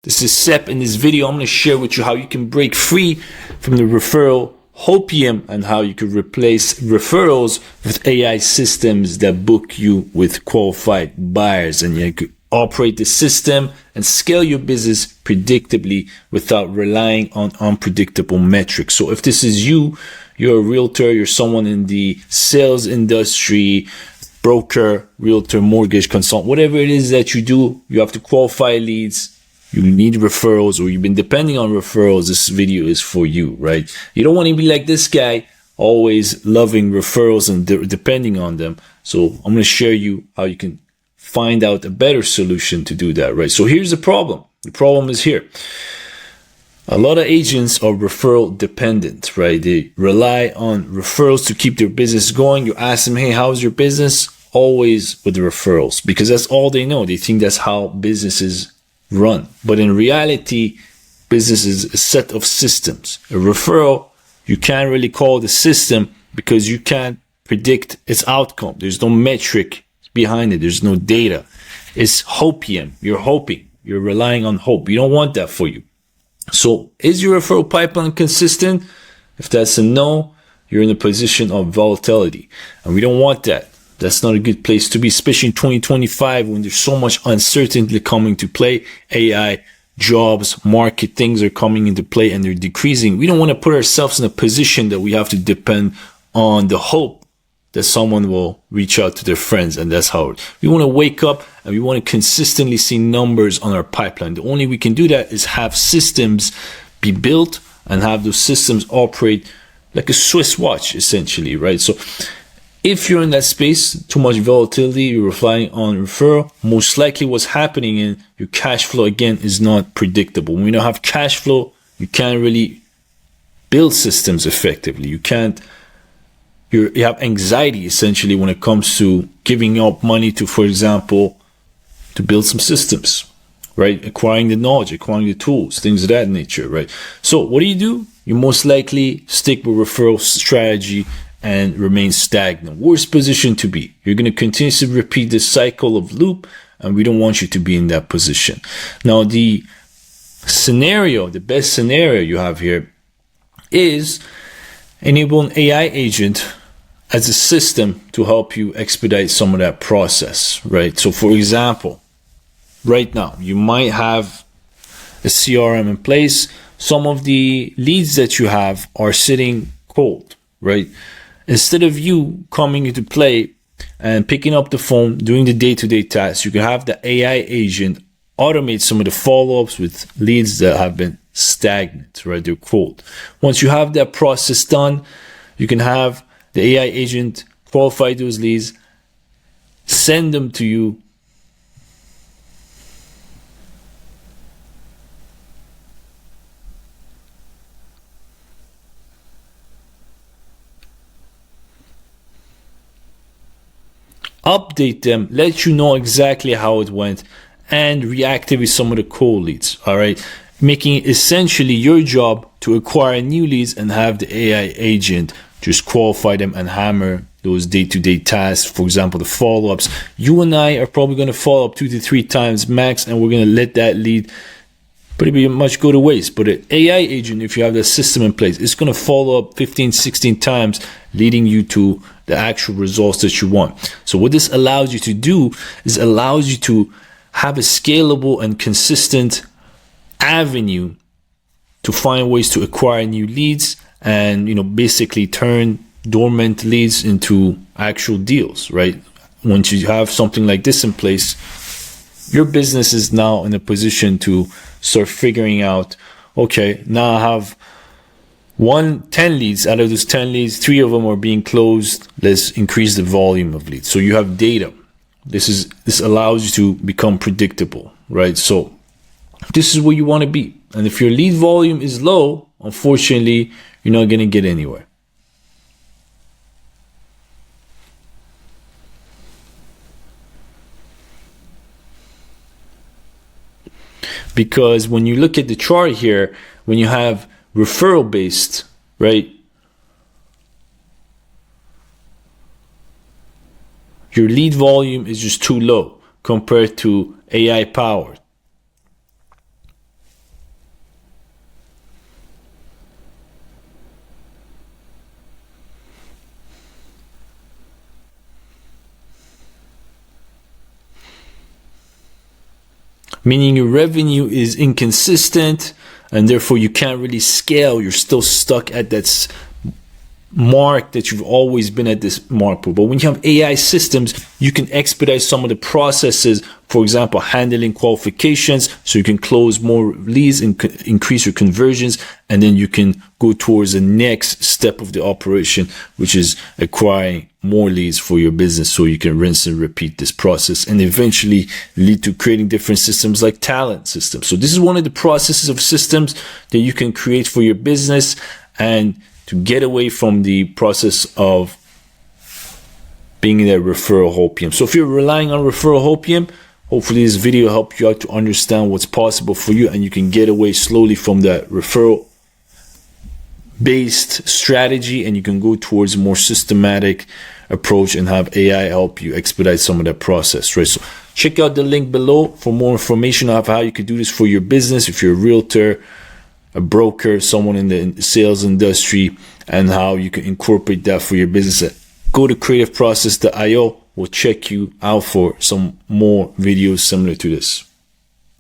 This is Sep. In this video, I'm going to share with you how you can break free from the referral hopium and how you can replace referrals with AI systems that book you with qualified buyers, and you can operate the system and scale your business predictably without relying on unpredictable metrics. So if this is you, you're a realtor, you're someone in the sales industry, broker, realtor, mortgage consultant, whatever it is that you do, you have to qualify leads, you need referrals, or you've been depending on referrals, this video is for you, right? You don't want to be like this guy, always loving referrals and depending on them. So I'm going to share you how you can find out a better solution to do that, right? So here's the problem. The problem is here. A lot of agents are referral dependent, right? They rely on referrals to keep their business going. You ask them, hey, how's your business? Always with the referrals, because that's all they know. They think that's how businesses run. But in reality, business is a set of systems. A referral, you can't really call it a system because you can't predict its outcome. There's no metric behind it. There's no data. It's hopium. You're hoping. You're relying on hope. You don't want that for you. So is your referral pipeline consistent? If that's a no, you're in a position of volatility. And we don't want that. That's not a good place to be, especially in 2025 when there's so much uncertainty coming to play. AI, jobs, market, things are coming into play and they're decreasing. We don't want to put ourselves in a position that we have to depend on the hope that someone will reach out to their friends, and that's how we want to wake up and we want to consistently see numbers on our pipeline. The only way we can do that is have systems be built and have those systems operate like a Swiss watch, essentially, right? So if you're in that space, too much volatility, you're relying on referral, most likely what's happening in your cash flow, again, is not predictable. When you don't have cash flow, you can't really build systems effectively. You have anxiety, essentially, when it comes to giving up money to, for example, to build some systems, right? Acquiring the knowledge, acquiring the tools, things of that nature, right? So what do? You most likely stick with referral strategy and remain stagnant. Worst position to be. You're going to continuously repeat this cycle of loop, and we don't want you to be in that position. Now, the best scenario you have here is enable an AI agent as a system to help you expedite some of that process, right? So for example, right now, you might have a CRM in place. Some of the leads that you have are sitting cold, right? Instead of you coming into play and picking up the phone, doing the day-to-day tasks, you can have the AI agent automate some of the follow-ups with leads that have been stagnant, right? They're cold. Once you have that process done, you can have the AI agent qualify those leads, send them to you, update them, let you know exactly how it went, and reactivate some of the cold leads, all right? Making it essentially your job to acquire new leads and have the AI agent just qualify them and hammer those day-to-day tasks. For example, the follow-ups. You and I are probably going to follow up 2 to 3 times max, and we're going to let that lead pretty much go to waste. But an AI agent, if you have that system in place, it's going to follow up 15, 16 times, leading you to the actual results that you want. So what this allows you to do is allows you to have a scalable and consistent avenue to find ways to acquire new leads and, basically turn dormant leads into actual deals, right? Once you have something like this in place, your business is now in a position to start figuring out, okay, now I have 10 leads. Out of those 10 leads, 3 of them are being closed. Let's increase the volume of leads. So you have data. This allows you to become predictable, right? So this is where you want to be. And if your lead volume is low, unfortunately, you're not going to get anywhere. Because when you look at the chart here, when you have referral based, right, your lead volume is just too low compared to AI powered. meaning your revenue is inconsistent and therefore you can't really scale. You're still stuck at that mark that you've always been at this mark. But when you have AI systems, you can expedite some of the processes. For example, handling qualifications, so you can close more leads and increase your conversions, and then you can go towards the next step of the operation, which is acquiring more leads for your business, so you can rinse and repeat this process and eventually lead to creating different systems like talent systems. So this is one of the processes of systems that you can create for your business, and to get away from the process of being in that referral hopium. So if you're relying on referral hopium, hopefully this video helped you out to understand what's possible for you, and you can get away slowly from that referral based strategy, and you can go towards a more systematic approach and have AI help you expedite some of that process, right? So check out the link below for more information of how you could do this for your business. If you're a realtor, a broker, someone in the sales industry, and how you can incorporate that for your business. Go to creativeprocess.io. We'll check you out for some more videos similar to this.